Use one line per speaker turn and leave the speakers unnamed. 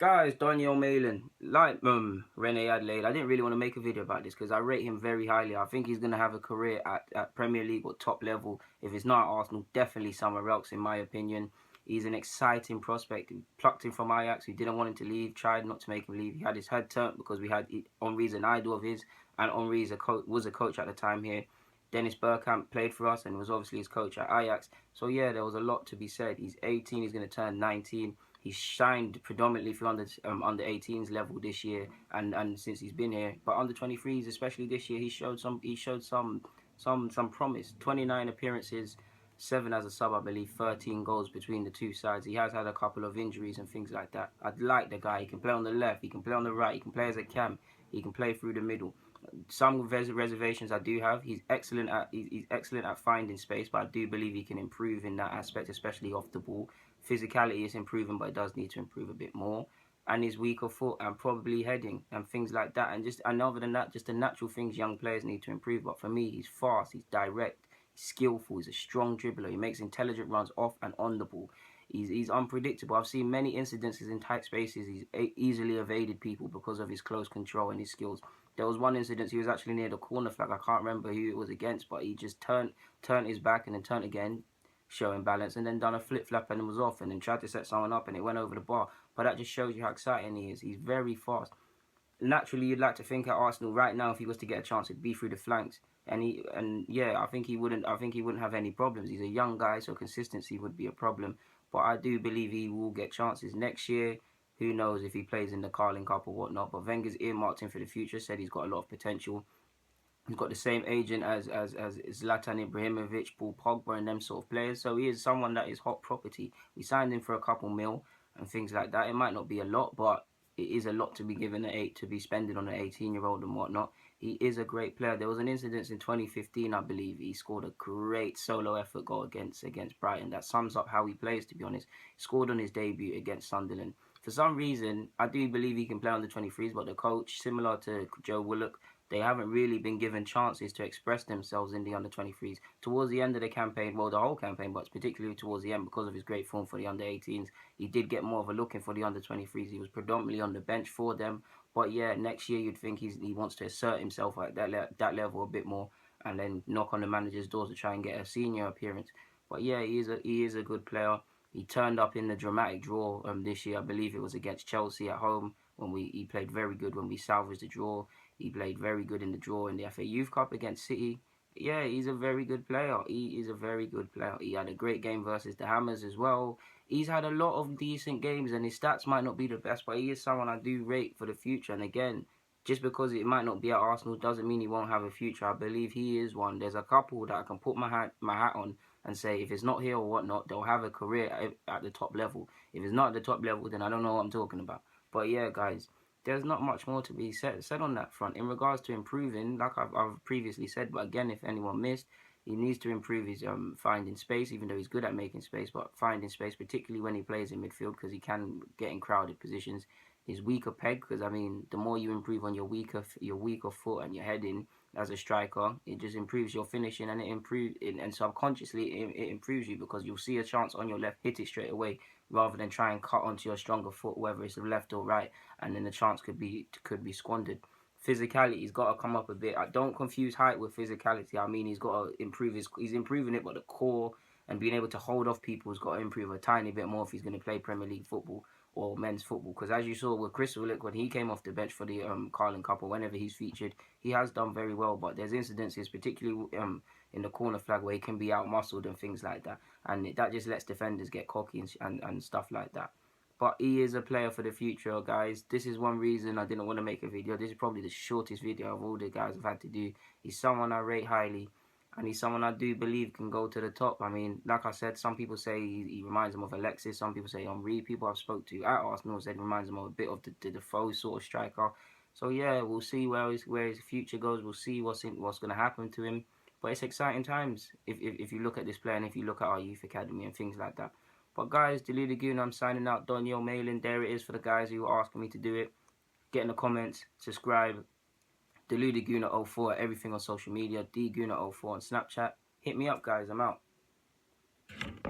Guys, Donyell Malen, like Rene Adelaide, I didn't really want to make a video about this because I rate him very highly. I think he's going to have a career at Premier League or top level. If it's not at Arsenal, definitely somewhere else, in my opinion. He's an exciting prospect. We plucked him from Ajax. We didn't want him to leave, tried not to make him leave. He had his head turned because we had Henry's an idol of his, and Henry was a coach at the time here. Dennis Bergkamp played for us and was obviously his coach at Ajax. So yeah, there was a lot to be said. He's 18, he's going to turn 19. He's shined predominantly for under 18s level this year, and since he's been here. But under 23s, especially this year, he showed some promise. 29 appearances, 7 as a sub, I believe, 13 goals between the two sides. He has had a couple of injuries and things like that. I like the guy. He can play on the left, he can play on the right, he can play as a cam, he can play through the middle. Some reservations I do have. He's excellent at finding space, but I do believe he can improve in that aspect, especially off the ball. Physicality is improving, but it does need to improve a bit more. And his weaker foot and probably heading and things like that. And other than that, just the natural things young players need to improve. But for me, he's fast, he's direct, he's skillful, he's a strong dribbler. He makes intelligent runs off and on the ball. He's unpredictable. I've seen many incidences in tight spaces. He's easily evaded people because of his close control and his skills. There was one incident, he was actually near the corner flag. I can't remember who it was against, but he just turned his back and then turned again, showing balance, and then done a flip-flap and was off, and then tried to set someone up and it went over the bar. But that just shows you how exciting he is. He's very fast. Naturally, you'd like to think at Arsenal right now, if he was to get a chance, it'd be through the flanks. And yeah, I think he wouldn't have any problems. He's a young guy, so consistency would be a problem. But I do believe he will get chances next year. Who knows if he plays in the Carling Cup or whatnot. But Wenger's earmarked him for the future, said he's got a lot of potential. He's got the same agent as Zlatan Ibrahimovic, Paul Pogba, and them sort of players. So he is someone that is hot property. We signed him for a couple mil and things like that. It might not be a lot, but it is a lot to be given to be spending on an 18-year-old and whatnot. He is a great player. There was an incident in 2015, I believe. He scored a great solo effort goal against Brighton. That sums up how he plays, to be honest. He scored on his debut against Sunderland. For some reason, I do believe he can play on the 23s, but the coach, similar to Joe Willock, they haven't really been given chances to express themselves in the under-23s. Towards the end of the campaign, well, the whole campaign, but particularly towards the end, because of his great form for the under-18s, he did get more of a look in for the under-23s. He was predominantly on the bench for them. But yeah, next year you'd think he wants to assert himself at that level a bit more, and then knock on the manager's doors to try and get a senior appearance. But yeah, he is a good player. He turned up in the dramatic draw this year. I believe it was against Chelsea at home when he played very good when we salvaged the draw. He played very good in the draw in the FA Youth Cup against City. Yeah, he's a very good player. He is a very good player. He had a great game versus the Hammers as well. He's had a lot of decent games, and his stats might not be the best, but he is someone I do rate for the future. And again, just because it might not be at Arsenal doesn't mean he won't have a future. I believe he is one. There's a couple that I can put my hat on and say if it's not here or whatnot, they'll have a career at the top level. If it's not at the top level, then I don't know what I'm talking about. But yeah, guys, there's not much more to be said on that front. In regards to improving, like I've previously said, but again, if anyone missed, he needs to improve his finding space, even though he's good at making space, but finding space, particularly when he plays in midfield, because he can get in crowded positions. His weaker peg, because I mean, the more you improve on your weaker foot and your heading as a striker, it just improves your finishing, and and subconsciously it improves you, because you'll see a chance on your left, hit it straight away, rather than try and cut onto your stronger foot, whether it's the left or right, and then the chance could be squandered. Physicality, he's got to come up a bit. I don't confuse height with physicality. I mean, he's got to improve he's improving it, but the core and being able to hold off people has got to improve a tiny bit more if he's going to play Premier League football or men's football. Because as you saw with Chris Willock, when he came off the bench for the Carling Cup or whenever he's featured, he has done very well. But there's incidences, particularly in the corner flag, where he can be out-muscled and things like that. And that just lets defenders get cocky and stuff like that. But he is a player for the future, guys. This is one reason I didn't want to make a video. This is probably the shortest video of all the guys I've had to do. He's someone I rate highly, and he's someone I do believe can go to the top. I mean, like I said, some people say he reminds them of Alexis. Some people say Henry. People I've spoke to at Arsenal said reminds them of a bit of the Defoe sort of striker. So yeah, we'll see where his future goes. We'll see what's going to happen to him. But it's exciting times if you look at this player and if you look at our youth academy and things like that. But guys, Donyell Malen, I'm signing out. Donyell Malen, there it is for the guys who are asking me to do it. Get in the comments, subscribe. Donyell Malen 04, everything on social media. DGuna04 on Snapchat. Hit me up, guys. I'm out.